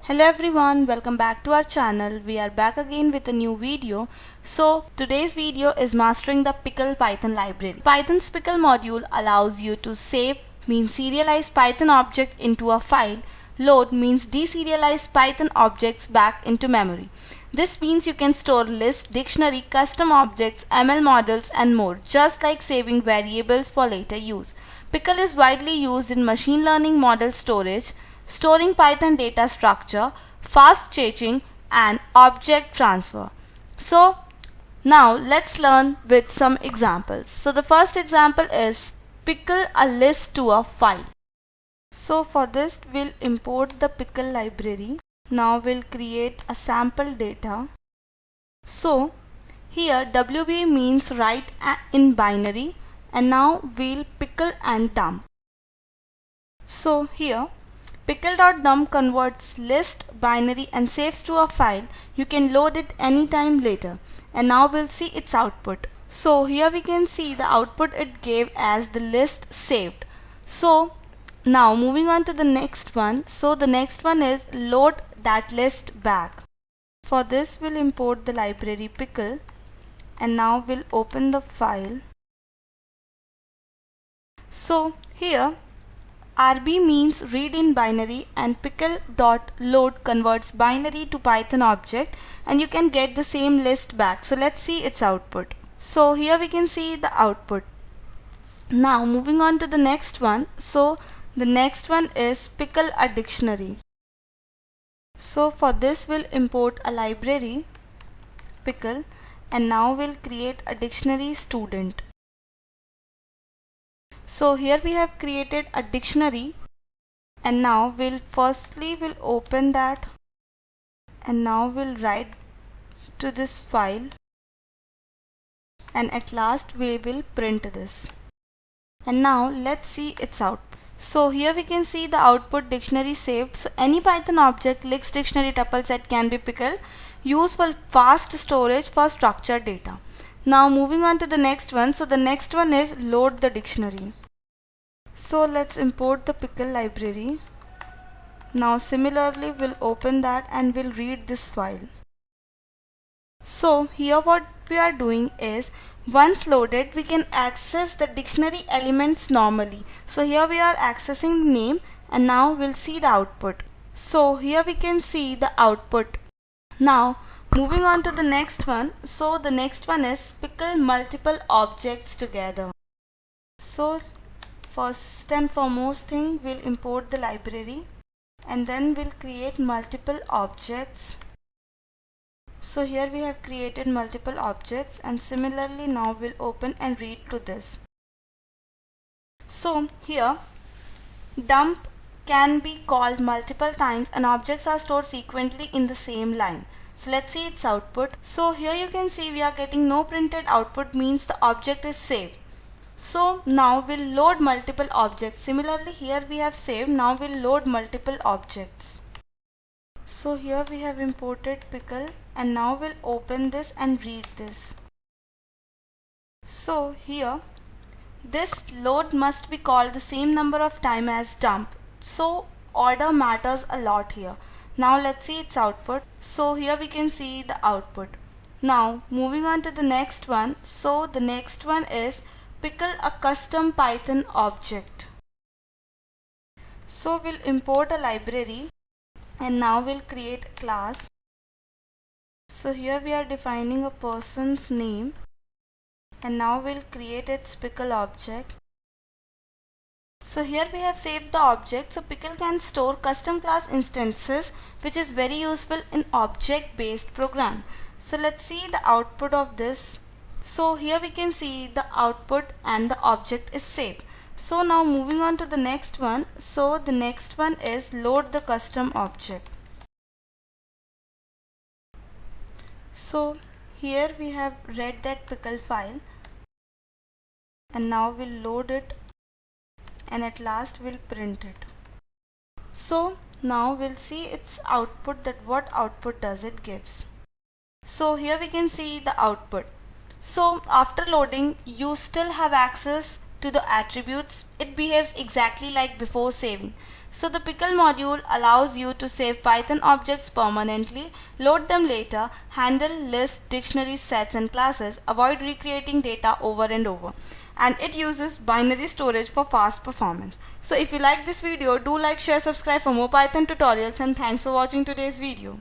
Hello everyone, welcome back to our channel. We are back again with a new video. So today's video is mastering the Pickle Python library. Python's Pickle module allows you to save means serialize Python object into a file. Load means deserialize Python objects back into memory. This means you can store list, dictionary, custom objects, ML models and more, just like saving variables for later use. Pickle is widely used in machine learning model storage, storing Python data structure, fast changing and object transfer. So now let's learn with some examples. So the first example is pickle a list to a file. So for this we'll import the pickle library. Now we'll create a sample data. So here WB means write in binary, and now we'll pickle and dump. So here pickle.dump converts list, binary and saves to a file. You can load it anytime later. And now we'll see its output. So here we can see the output it gave as the list saved. So now moving on to the next one. So the next one is load that list back. For this we'll import the library pickle and now we'll open the file. So here RB means read in binary and pickle.load converts binary to Python object, and you can get the same list back. So let's see its output. So here we can see the output. Now moving on to the next one. So the next one is pickle a dictionary. So for this we'll import a library pickle and now we'll create a dictionary student. So here we have created a dictionary and now we'll open that and now we'll write to this file and at last we will print this. And now let's see its output. So here we can see the output dictionary saved. So any Python object, list, dictionary, tuple set can be pickled, used for fast storage for structured data. Now moving on to the next one. So the next one is load the dictionary. So let's import the pickle library. Now similarly we'll open that and we'll read this file. So here what we are doing is once loaded we can access the dictionary elements normally. So here we are accessing the name and now we'll see the output. So here we can see the output. Now moving on to the next one. So the next one is pickle multiple objects together. So first and foremost thing, we'll import the library and then we'll create multiple objects. So here we have created multiple objects and similarly now we'll open and read to this. So here dump can be called multiple times and objects are stored sequentially in the same line. So let's see its output. So here you can see we are getting no printed output, means the object is saved. So now we'll load multiple objects. Similarly here we have saved, now we'll load multiple objects. So here we have imported pickle and now we'll open this and read this. So here this load must be called the same number of time as dump. So order matters a lot here. Now let's see its output. So here we can see the output. Now moving on to the next one. So the next one is pickle a custom Python object. So we'll import a library and now we'll create a class. So here we are defining a person's name and now we'll create its pickle object. So here we have saved the object. So pickle can store custom class instances, which is very useful in object based program. So let's see the output of this. So here we can see the output and the object is saved. So now moving on to the next one. So the next one is load the custom object. So here we have read that pickle file and now we'll load it and at last we'll print it. So now we'll see its output, that what output does it gives. So here we can see the output. So after loading you still have access to the attributes, it behaves exactly like before saving. So the Pickle module allows you to save Python objects permanently, load them later, handle lists, dictionaries, sets and classes, avoid recreating data over and over. And it uses binary storage for fast performance. So if you like this video, do like, share, subscribe for more Python tutorials, and thanks for watching today's video.